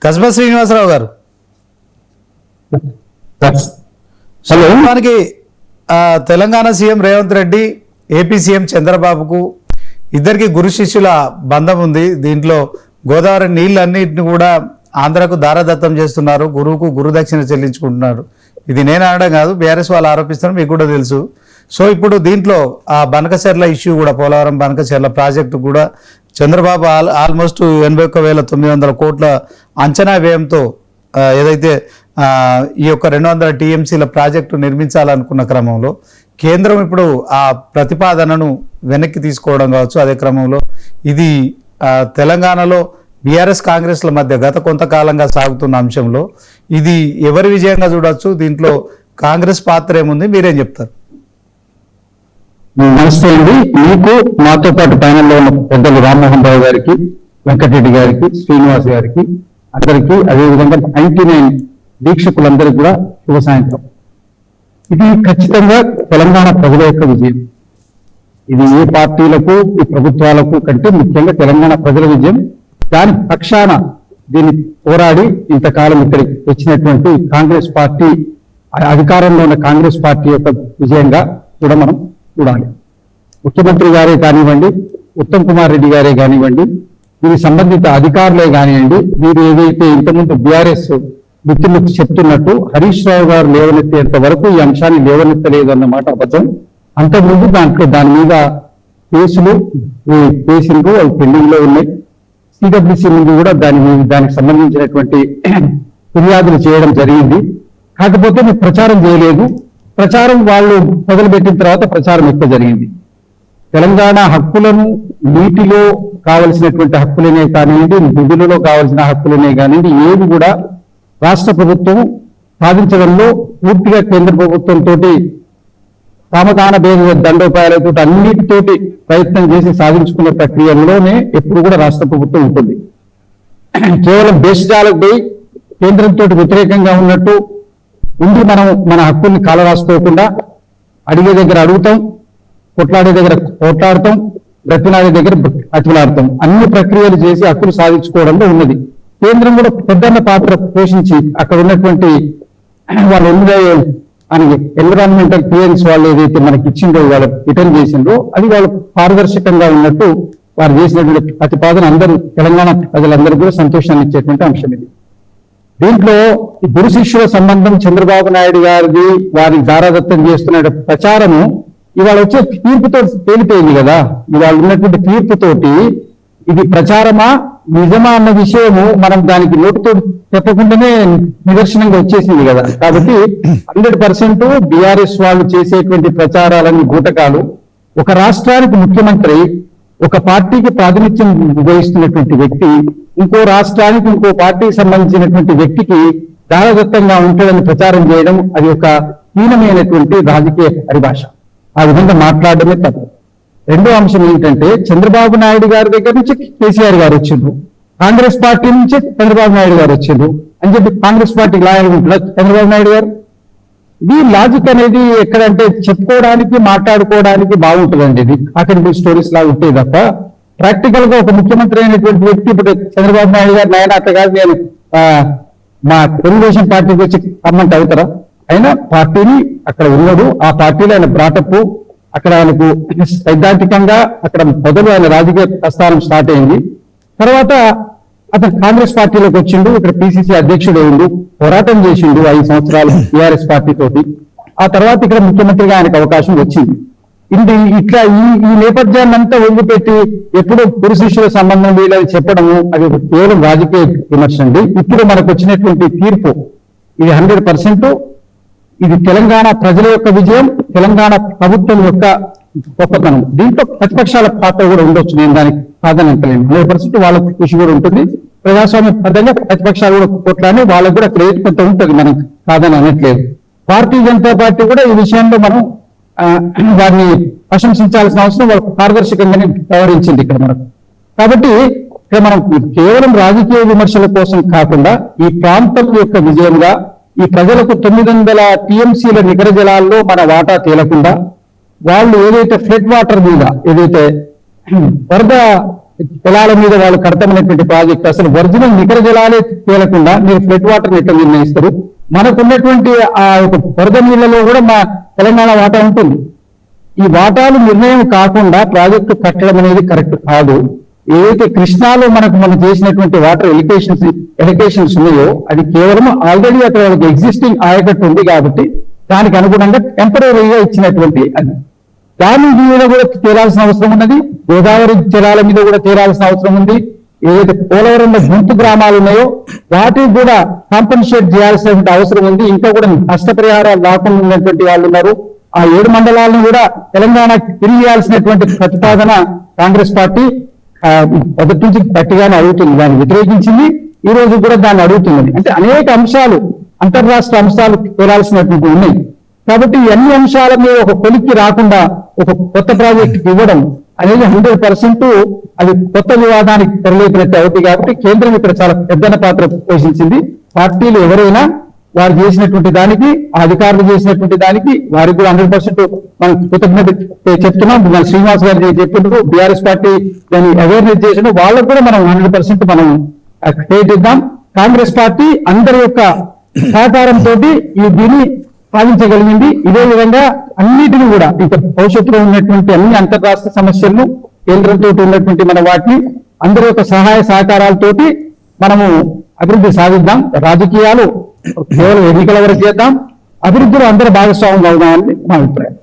కస్బా శ్రీనివాసరావు గారు, హలో. మనకి Telangana CM Revanth Reddy, AP CM చంద్రబాబుకు ఇద్దరికి గురు శిష్యుల బంధం ఉంది. దీంట్లో గోదావరి నీళ్ళన్నింటిని కూడా ఆంధ్రకు దారదత్తం చేస్తున్నారు, గురువుకు గురుదక్షిణ చెల్లించుకుంటున్నారు. ఇది నేను అనడం కాదు, బీఆర్ఎస్ వాళ్ళు ఆరోపిస్తున్నారు, మీకు కూడా తెలుసు. సో ఇప్పుడు దీంట్లో ఆ బనకచెర్ల ఇష్యూ కూడా, పోలవరం బనకచెర్ల ప్రాజెక్టు కూడా చంద్రబాబు ఆల్మోస్ట్ 81,900 కోట్ల అంచనా వ్యయంతో ఏదైతే ఈ యొక్క 200 టీఎంసీల ప్రాజెక్టు నిర్మించాలనుకున్న క్రమంలో కేంద్రం ఇప్పుడు ఆ ప్రతిపాదనను వెనక్కి తీసుకోవడం కావచ్చు. అదే క్రమంలో ఇది తెలంగాణలో బీఆర్ఎస్ కాంగ్రెస్ల మధ్య గత కొంతకాలంగా సాగుతున్న అంశంలో ఇది ఎవరి విజయంగా చూడొచ్చు? దీంట్లో కాంగ్రెస్ పాత్ర ఏముంది, మీరేం చెప్తారు? నమస్తే అండి. మీకు మాతో పాటు ప్యానెల్లో ఉన్న పెద్దలు రామ్మోహన్ రావు గారికి, వెంకటరెడ్డి గారికి, శ్రీనివాస్ గారికి, అందరికీ, అదేవిధంగా 99 వీక్షకులందరికీ కూడా శుభ సాయంత్రం. ఇది ఖచ్చితంగా తెలంగాణ ప్రజల యొక్క విజయం. ఇది ఏ పార్టీలకు, ఈ ప్రభుత్వాలకు కంటే ముఖ్యంగా తెలంగాణ ప్రజల విజయం. దాని పక్షాన దీన్ని పోరాడి ఇంతకాలం ఇక్కడికి వచ్చినటువంటి కాంగ్రెస్ పార్టీ, అధికారంలో ఉన్న కాంగ్రెస్ పార్టీ యొక్క విజయంగా కూడా మనం చూడాలి. ముఖ్యమంత్రి గారే కానివ్వండి, ఉత్తమ్ కుమార్ రెడ్డి గారే కానివ్వండి, దీనికి సంబంధిత అధికారులే కానివ్వండి, వీరు ఏదైతే ఇంతకుముందు బీఆర్ఎస్ మిత్రులు చెప్తున్నట్టు హరీష్ రావు గారు లేవనెత్తేంత వరకు ఈ అంశాన్ని లేవనెత్తలేదు అన్నమాట అబద్ధం. అంతకుముందు దాని మీద కేసులు అవి పెండింగ్ లో ఉన్నాయి. సిడబ్ల్యూసీ ముందు కూడా దానికి సంబంధించినటువంటి ఫిర్యాదులు చేయడం జరిగింది. కాకపోతే మీరు ప్రచారం చేయలేదు. ప్రచారం వాళ్ళు మొదలుపెట్టిన తర్వాత ప్రచారం ఎక్కువ జరిగింది. తెలంగాణ హక్కులను, నీటిలో కావలసినటువంటి హక్కులనే కానివ్వండి, నిధులలో కావలసిన హక్కులనే కానివ్వండి, ఏవి కూడా రాష్ట్ర ప్రభుత్వం సాధించడంలో పూర్తిగా కేంద్ర ప్రభుత్వంతో సామధాన భేద దండోపాయాలతో అన్నిటితోటి ప్రయత్నం చేసి సాధించుకునే ప్రక్రియలోనే ఎప్పుడు కూడా రాష్ట్ర ప్రభుత్వం ఉంటుంది. కేవలం దేశజాలకు పోయి కేంద్రంతో వ్యతిరేకంగా ఉన్నట్టు ఉండి మన హక్కుల్ని కాలరాసుకోకుండా అడిగే దగ్గర అడుగుతాం, కొట్లాడే దగ్గర కొట్లాడతాం, బ్రతిలాడే దగ్గర అతిలాడతాం. అన్ని ప్రక్రియలు చేసి హక్కులు సాధించుకోవడంలో ఉన్నది. కేంద్రం కూడా పెద్దన్న పాత్ర పోషించి అక్కడ ఉన్నటువంటి వాళ్ళు ఎన్విరాన్మెంటల్ క్లియరెన్స్ వాళ్ళు ఏదైతే మనకి ఇచ్చిందో, వాళ్ళు రిటర్న్ చేసిందో, అది వాళ్ళు పారదర్శకంగా ఉన్నట్టు వారు చేసినటువంటి ప్రతిపాదన అందరూ తెలంగాణ ప్రజలందరూ కూడా సంతోషాన్ని ఇచ్చేటువంటి అంశం ఇది. దీంట్లో ఈ గురు శిష్యుల సంబంధం చంద్రబాబు నాయుడు గారిది, వారిని దారాదత్తం చేస్తున్న ప్రచారము ఇవాళ వచ్చే తీర్పుతో తేలిపోయింది కదా. ఇవాళ ఉన్నటువంటి తీర్పుతోటి ఇది ప్రచారమా నిజమా అన్న విషయము మనం దానికి నోటితో చెప్పకుండానే నిదర్శనంగా వచ్చేసింది కదా. కాబట్టి 100% బీఆర్ఎస్ వాళ్ళు చేసేటువంటి ప్రచారాలని బూటకాలు. ఒక రాష్ట్రానికి ముఖ్యమంత్రి, ఒక పార్టీకి ప్రాతినిధ్యం వహిస్తున్నటువంటి వ్యక్తి ఇంకో రాష్ట్రానికి, ఇంకో పార్టీకి సంబంధించినటువంటి వ్యక్తికి దారదత్తంగా ఉంటాడని ప్రచారం చేయడం అది ఒక హీనమైనటువంటి రాజకీయ పరిభాష. ఆ విధంగా మాట్లాడడమే తప్పు. రెండో అంశం ఏంటంటే, చంద్రబాబు నాయుడు గారి దగ్గర నుంచి కేసీఆర్ గారు వచ్చిండ్రు, కాంగ్రెస్ పార్టీ నుంచి చంద్రబాబు నాయుడు గారు వచ్చిండ్రు అని చెప్పి కాంగ్రెస్ పార్టీకి లాయల్ ఉంటున్నారు చంద్రబాబు నాయుడు గారు. ఇది లాజిక్ అనేది ఎక్కడంటే చెప్పుకోవడానికి, మాట్లాడుకోవడానికి బాగుంటుందండి. ఇది అక్కడ స్టోరీస్ లాగా ఉంటాయి తప్ప ప్రాక్టికల్ గా ఒక ముఖ్యమంత్రి అయినటువంటి వ్యక్తి ఇప్పుడు చంద్రబాబు నాయుడు గారు నాయన అట్లా కాదు, నేను మా తెలుగుదేశం పార్టీకి వచ్చి కమ్మంటే అవుతారా? అయినా పార్టీని అక్కడ ఉన్నాడు, ఆ పార్టీలో ఆయన బ్రాటప్, అక్కడ ఆయనకు సైద్ధాంతికంగా అక్కడ మొదలు ఆయన రాజకీయ ప్రస్థానం స్టార్ట్ అయింది. తర్వాత అతను కాంగ్రెస్ పార్టీలోకి వచ్చిండు, ఇక్కడ పిసిసి అధ్యక్షుడు అయిండు, పోరాటం చేసిండు 5 సంవత్సరాలు టీఆర్ఎస్ పార్టీ తోటి. ఆ తర్వాత ఇక్కడ ముఖ్యమంత్రిగా ఆయనకు అవకాశం వచ్చింది. ఇట్లా ఈ నేపథ్యాన్ని అంతా వదిలిపెట్టి ఎప్పుడు గురు శిష్యుల సంబంధం వీళ్ళని చెప్పడము అది కేవలం రాజకీయ విమర్శ అండి. ఇప్పుడు మనకు వచ్చినటువంటి తీర్పు ఇది 100% ఇది తెలంగాణ ప్రజల యొక్క విజయం, తెలంగాణ ప్రభుత్వం యొక్క గొప్పతనం. దీంట్లో ప్రతిపక్షాల పాత్ర కూడా ఉండొచ్చు, నేను దానికి ప్రాధాన్యతలేను. 100% వాళ్ళ కృషి కూడా ఉంటుంది. ప్రజాస్వామ్య పరంగా ప్రతిపక్షాలు కూడా కొట్లాని వాళ్ళకు కూడా క్రెడిట్ కొంత ఉంటుంది, మనం కాదని అనట్లేదు. భారతీయ జనతా పార్టీ కూడా ఈ విషయంలో మనం వారిని ప్రశంసించాల్సిన అవసరం, వాళ్ళు పారదర్శకంగానే వ్యవహరించింది ఇక్కడ మనకు. కాబట్టి ఇక్కడ మనం కేవలం రాజకీయ విమర్శల కోసం కాకుండా ఈ ప్రాంతం యొక్క విజయంగా, ఈ ప్రజలకు 900 టీఎంసీల నికర జలాల్లో మన వాటా తేలకుండా, వాళ్ళు ఏదైతే ఫ్లడ్ వాటర్ మీద ఏదైతే వరద జలాల మీద వాళ్ళు కడతామనేటువంటి ప్రాజెక్ట్ అసలు ఒరిజినల్ నికర జలాలే తేలకుండా మీరు ఫ్లడ్ వాటర్ ఎట్లా నిర్ణయిస్తారు? మనకున్నటువంటి ఆ యొక్క వరద నీళ్లలో కూడా మా తెలంగాణ వాటా ఉంటుంది. ఈ వాటాలు నిర్ణయం కాకుండా ప్రాజెక్టు కట్టడం అనేది కరెక్ట్ కాదు. ఏదైతే కృష్ణాలో మనం చేసినటువంటి వాటర్ ఎలికేషన్స్ ఉన్నాయో అది కేవలం ఆల్రెడీ అక్కడ ఎగ్జిస్టింగ్ ఆయకట్టు ఉంది కాబట్టి దానికి అనుగుణంగా టెంపరీగా ఇచ్చినటువంటి అది. దాని మీద కూడా తేలాల్సిన అవసరం ఉన్నది. గోదావరి జలాల మీద కూడా తేలాల్సిన అవసరం ఉంది. ఏదైతే పోలవరంలో గుంపు గ్రామాలు ఉన్నాయో వాటికి కూడా కాంపన్సేట్ చేయాల్సిన అవసరం ఉంది. ఇంకా కూడా నష్టపరిహారాలు రాకుండా ఉన్నటువంటి వాళ్ళు ఉన్నారు. ఆ 7 మండలాలను కూడా తెలంగాణకి తిరిగి ఇవ్వాల్సినటువంటి ప్రతిపాదన కాంగ్రెస్ పార్టీ మొదటి నుంచి గట్టిగానే అడుగుతుంది. దాన్ని వ్యతిరేకించింది. ఈ రోజు కూడా దాన్ని అడుగుతున్నది. అంటే అనేక అంశాలు అంతర్రాష్ట్ర అంశాలు తేలాల్సినటువంటి ఉన్నాయి. కాబట్టి ఈ అన్ని అంశాల మీద ఒక కొలిక్కి రాకుండా ఒక కొత్త ప్రాజెక్టుకి ఇవ్వడం అనేది 100% అది కొత్త వివాదానికి తెరలేపినట్టు అవుతుంది. కాబట్టి కేంద్రం ఇక్కడ చాలా పెద్దన పాత్ర పోషించింది. పార్టీలు ఎవరైనా వారు చేసినటువంటి దానికి, ఆ అధికారులు చేసినటువంటి దానికి వారికి కూడా 100% మనం కృతజ్ఞత చెప్తున్నాం. మన శ్రీనివాస్ గారు చెప్తున్నారు, బీఆర్ఎస్ పార్టీ దాన్ని అవేర్నెస్ చేసిన వాళ్ళకు కూడా మనం 100% మనం క్రెడిట్ ఇద్దాం. కాంగ్రెస్ పార్టీ అందరి యొక్క సహకారంతో దీన్ని సాధించగలిగింది. ఇదే విధంగా అన్నిటిని కూడా ఇక భవిష్యత్తులో ఉన్నటువంటి అన్ని అంతర్రాష్ట్ర సమస్యలను కేంద్రంతో ఉన్నటువంటి మన వాటిని అందరి యొక్క సహాయ సహకారాలతోటి మనము అభివృద్ధి సాధిద్దాం. రాజకీయాలు కేవలం ఎన్నికల వరకు చేద్దాం. అభివృద్ధిలో అందరూ భాగస్వామ్యం అవుదామని మా అభిప్రాయం.